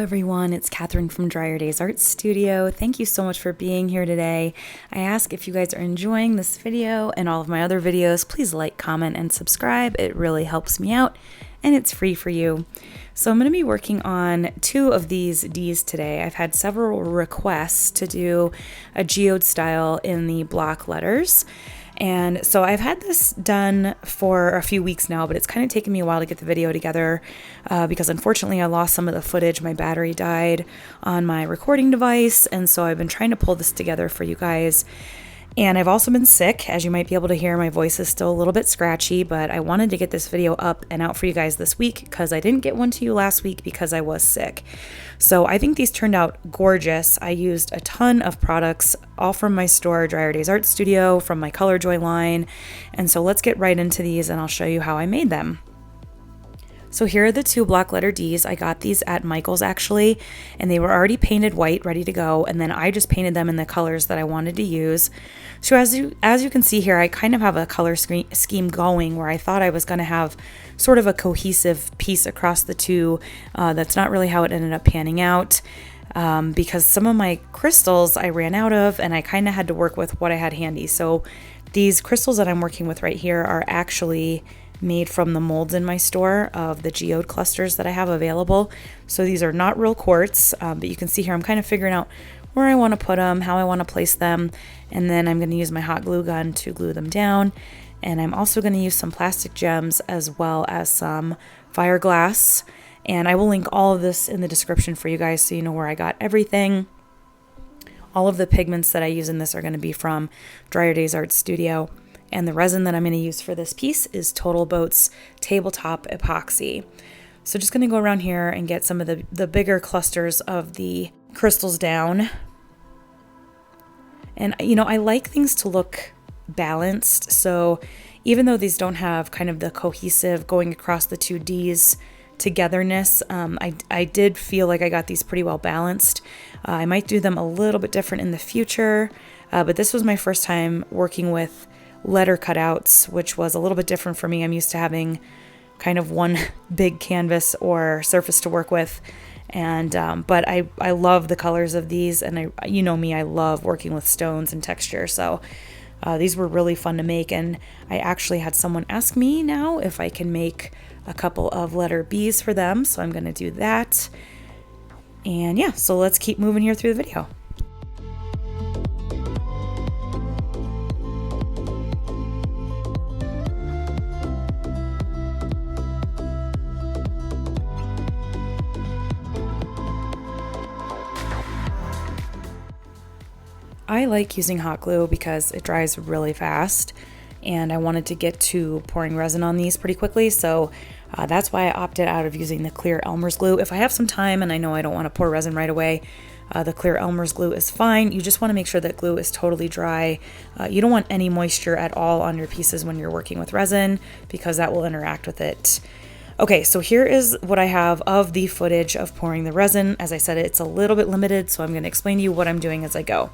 everyone, it's Catherine from Dryer Days Art Studio. Thank you so much for being here today. I ask if you guys are enjoying this video and all of my other videos, please like, comment, and subscribe. It really helps me out and it's free for you. So I'm going to be working on two of these Ds today. I've had several requests to do a geode style in the block letters. And so I've had this done for a few weeks now, but it's kind of taken me a while to get the video together because unfortunately I lost some of the footage. My battery died on my recording device, and so I've been trying to pull this together for you guys. And I've also been sick. As you might be able to hear, my voice is still a little bit scratchy, but I wanted to get this video up and out for you guys this week because I didn't get one to you last week because I was sick. So I think these turned out gorgeous. I used a ton of products, all from my store, Dryer Days Art Studio, from my Color Joy line. And so let's get right into these and I'll show you how I made them. So here are the two block letter Ds. I got these at Michael's actually, and they were already painted white, ready to go, and then I just painted them in the colors that I wanted to use. So as you can see here, I kind of have a color scheme going where I thought I was going to have sort of a cohesive piece across the two. That's not really how it ended up panning out. Because some of my crystals I ran out of and I kind of had to work with what I had handy. So these crystals that I'm working with right here are actually made from the molds in my store of the geode clusters that I have available. So these are not real quartz, but you can see here I'm kind of figuring out where I want to put them, how I want to place them, and then I'm going to use my hot glue gun to glue them down. And I'm also going to use some plastic gems as well as some fiberglass. And I will link all of this in the description for you guys so you know where I got everything. All of the pigments that I use in this are going to be from Dryer Days Art Studio. And the resin that I'm going to use for this piece is Total Boats Tabletop Epoxy. So just going to go around here and get some of the bigger clusters of the crystals down. And you know, I like things to look balanced. So even though these don't have kind of the cohesive going across the two Ds togetherness, I did feel like I got these pretty well balanced. I might do them a little bit different in the future, but this was my first time working with letter cutouts, which was a little bit different for me. I'm used to having kind of one big canvas or surface to work with, and but I love the colors of these, and you know me, I love working with stones and texture, so these were really fun to make. And I actually had someone ask me now if I can make a couple of letter B's for them, so I'm going to do that. And yeah, so let's keep moving here through the video. I like using hot glue because it dries really fast, and I wanted to get to pouring resin on these pretty quickly, so that's why I opted out of using the clear Elmer's glue. If I have some time and I know I don't want to pour resin right away, the clear Elmer's glue is fine. You just want to make sure that glue is totally dry. You don't want any moisture at all on your pieces when you're working with resin because that will interact with it. Okay, so here is what I have of the footage of pouring the resin. As I said, it's a little bit limited, so I'm going to explain to you what I'm doing as I go.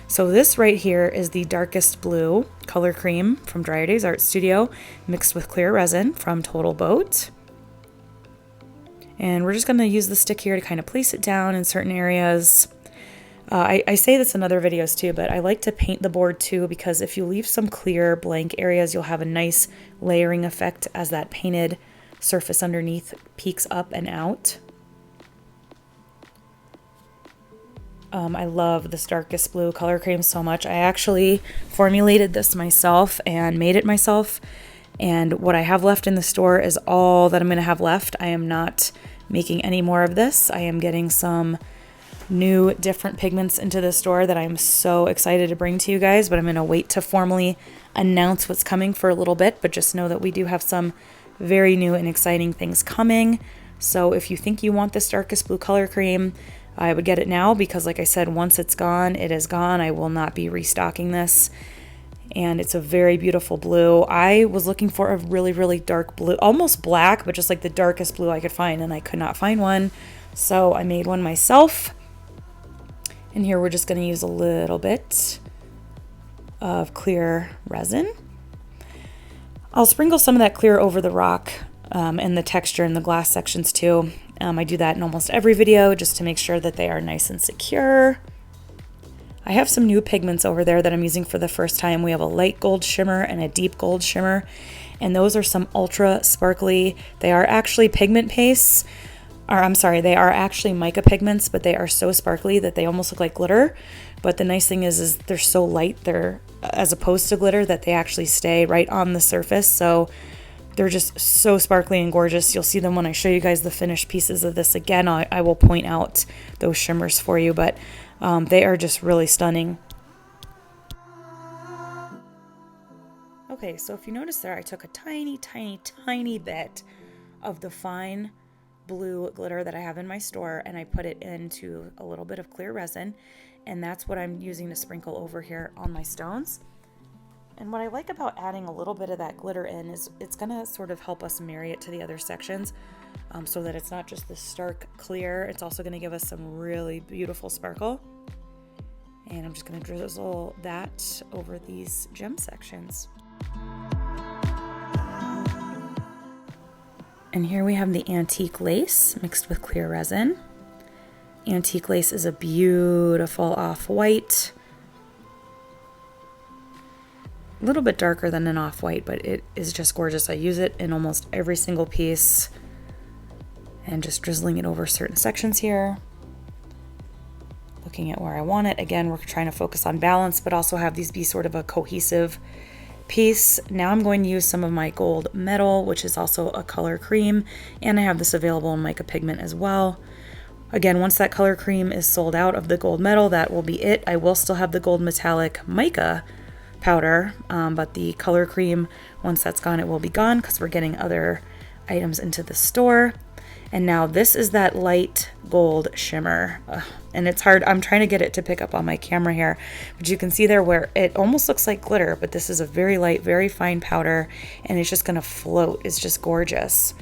So this right here is the darkest blue color cream from Dryer Days Art Studio mixed with clear resin from Total Boat. And we're just going to use the stick here to kind of place it down in certain areas. I say this in other videos too, but I like to paint the board too because if you leave some clear blank areas, you'll have a nice layering effect as that painted surface underneath peeks up and out. I love this darkest blue color cream so much. I actually formulated this myself and made it myself. And what I have left in the store is all that I'm going to have left. I am not making any more of this. I am getting some new different pigments into the store that I'm so excited to bring to you guys, but I'm going to wait to formally announce what's coming for a little bit. But just know that we do have some very new and exciting things coming. So if you think you want this darkest blue color cream, I would get it now because, like I said, once it's gone, it is gone. I will not be restocking this. And it's a very beautiful blue. I was looking for a really, really dark blue, almost black, but just like the darkest blue I could find, and I could not find one. So I made one myself. And here we're just going to use a little bit of clear resin. I'll sprinkle some of that clear over the rock and the texture in the glass sections too. I do that in almost every video just to make sure that they are nice and secure. I have some new pigments over there that I'm using for the first time. We have a light gold shimmer and a deep gold shimmer, and those are some ultra sparkly. They are actually pigment pastes, or I'm sorry, they are actually mica pigments, but they are so sparkly that they almost look like glitter. But the nice thing is they're so light, they're as opposed to glitter, that they actually stay right on the surface. So they're just so sparkly and gorgeous. You'll see them when I show you guys the finished pieces of this again. I will point out those shimmers for you, but they are just really stunning. Okay, so if you notice there, I took a tiny, tiny, tiny bit of the fine blue glitter that I have in my store, and I put it into a little bit of clear resin, and that's what I'm using to sprinkle over here on my stones. And what I like about adding a little bit of that glitter in is it's gonna sort of help us marry it to the other sections, so that it's not just this stark clear. It's also gonna give us some really beautiful sparkle. And I'm just gonna drizzle that over these gem sections. And here we have the antique lace mixed with clear resin. Antique lace is a beautiful off-white. A little bit darker than an off-white, but it is just gorgeous. I use it in almost every single piece. And just drizzling it over certain sections here. Looking at where I want it. Again, we're trying to focus on balance, but also have these be sort of a cohesive piece. Now I'm going to use some of my gold metal, which is also a color cream, and I have this available in mica pigment as well. Again, once that color cream is sold out of the gold metal, that will be it. I will still have the gold metallic mica powder, but the color cream, once that's gone, it will be gone because we're getting other items into the store. And now this is that light gold shimmer. And it's hard, I'm trying to get it to pick up on my camera here, but you can see there where it almost looks like glitter, but this is a very light, very fine powder, and it's just gonna float. It's just gorgeous.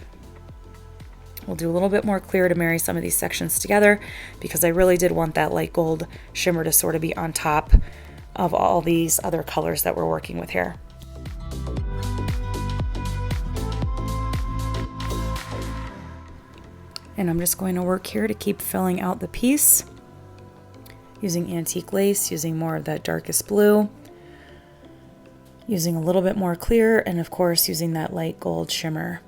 We'll do a little bit more clear to marry some of these sections together, because I really did want that light gold shimmer to sort of be on top of all these other colors that we're working with here. And I'm just going to work here to keep filling out the piece using antique lace, using more of that darkest blue, using a little bit more clear, and of course using that light gold shimmer.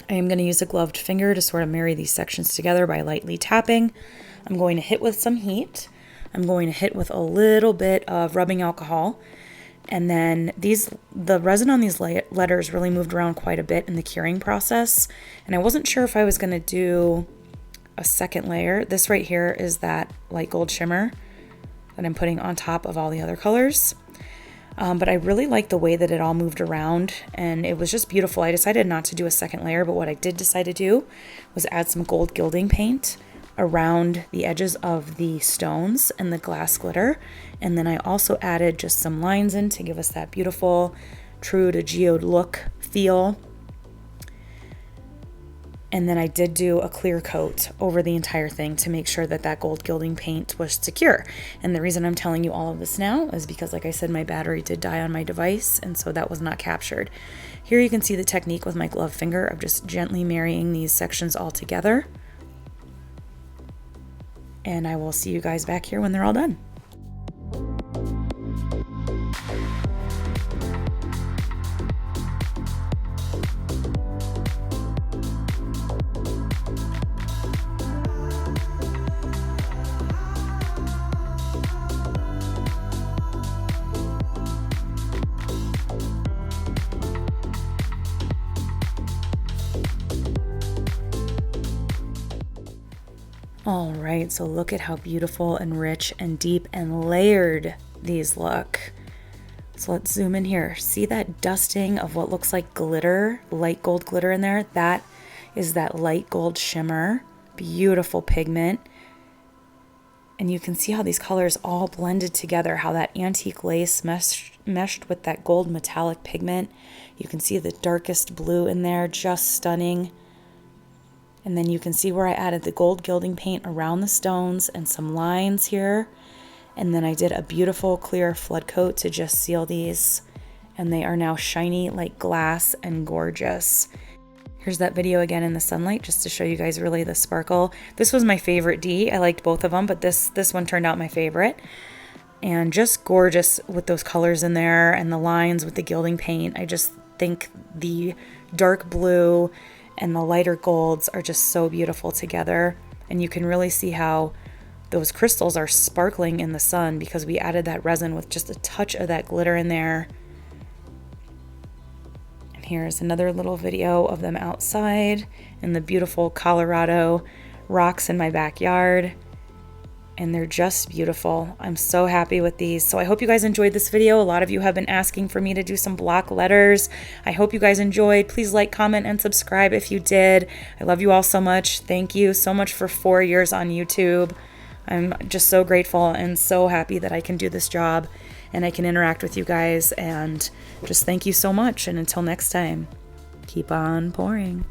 I am going to use a gloved finger to sort of marry these sections together by lightly tapping. I'm going to hit with some heat. I'm going to hit with a little bit of rubbing alcohol. And then the resin on these letters really moved around quite a bit in the curing process. And I wasn't sure if I was going to do a second layer. This right here is that light gold shimmer that I'm putting on top of all the other colors. But I really like the way that it all moved around, and it was just beautiful. I decided not to do a second layer, but what I did decide to do was add some gold gilding paint around the edges of the stones and the glass glitter. And then I also added just some lines in to give us that beautiful true to geode look feel. And then I did do a clear coat over the entire thing to make sure that that gold gilding paint was secure. And the reason I'm telling you all of this now is because, like I said, my battery did die on my device, and so that was not captured. Here you can see the technique with my glove finger of just gently marrying these sections all together. And I will see you guys back here when they're all done. All right, so look at how beautiful and rich and deep and layered these look. So let's zoom in here. See that dusting of what looks like glitter, light gold glitter in there? That is that light gold shimmer. Beautiful pigment. And you can see how these colors all blended together, how that antique lace meshed with that gold metallic pigment. You can see the darkest blue in there, just stunning. And then you can see where I added the gold gilding paint around the stones and some lines here. And then I did a beautiful clear flood coat to just seal these. And they are now shiny like glass and gorgeous. Here's that video again in the sunlight just to show you guys really the sparkle. This was my favorite D. I liked both of them, but this one turned out my favorite. And just gorgeous with those colors in there and the lines with the gilding paint. I just think the dark blue and the lighter golds are just so beautiful together. And you can really see how those crystals are sparkling in the sun because we added that resin with just a touch of that glitter in there. And here's another little video of them outside in the beautiful Colorado rocks in my backyard. And they're just beautiful. I'm so happy with these. So I hope you guys enjoyed this video. A lot of you have been asking for me to do some block letters. I hope you guys enjoyed. Please like, comment, and subscribe if you did. I love you all so much. Thank you so much for 4 years on YouTube. I'm just so grateful and so happy that I can do this job and I can interact with you guys. And just thank you so much. And until next time, keep on pouring.